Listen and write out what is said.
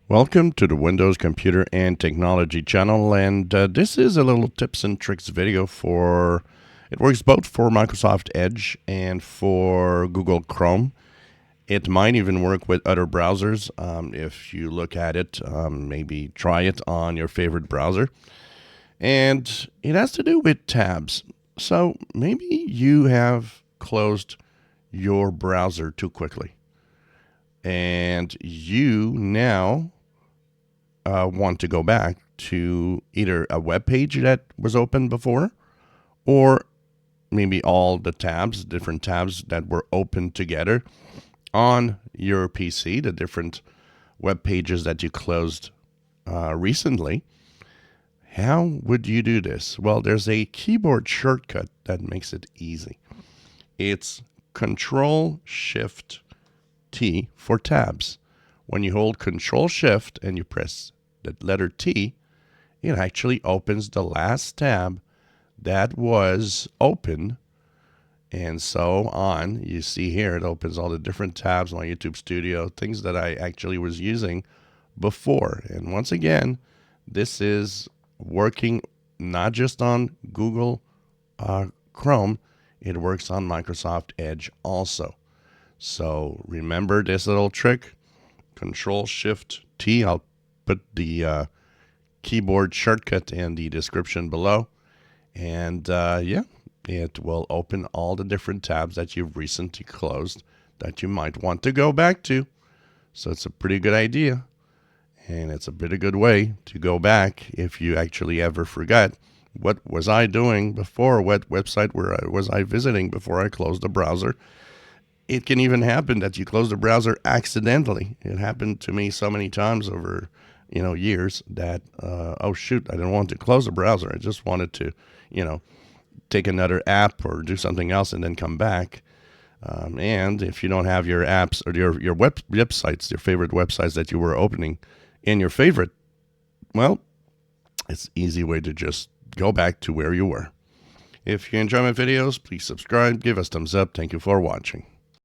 Welcome to the Windows Computer and Technology channel, and this is a little tips and tricks video for, it works both for Microsoft Edge and for Google Chrome. It might even work with other browsers. If you look at it, maybe try it on your favorite browser. And it has to do with tabs. So maybe you have closed your browser too quickly, and you now want to go back to either a web page that was open before, or maybe all the tabs, different tabs that were open together on your PC, the different web pages that you closed recently. How would you do this? Well, there's a keyboard shortcut that makes it easy. It's CTRL-SHIFT-T for tabs. When you hold Control-Shift and you press the letter T, it actually opens the last tab that was open, and so on. You see here, it opens all the different tabs on YouTube Studio, things that I actually was using before. And once again, this is working not just on Google Chrome, it works on Microsoft Edge also. So remember this little trick, Control-Shift-T. I'll put the keyboard shortcut in the description below. And yeah, it will open all the different tabs that you've recently closed that you might want to go back to. So it's a pretty good idea. And it's a pretty good way to go back if you actually ever forgot, what was I doing before? What website was I visiting before I closed the browser? It can even happen that you close the browser accidentally. It happened to me so many times over years that, oh shoot, I didn't want to close the browser. I just wanted to, take another app or do something else and then come back. And if you don't have your apps or your websites, your favorite websites that you were opening in your favorite, well, it's an easy way to just go back to where you were. If you enjoy my videos, please subscribe, give us thumbs up. Thank you for watching.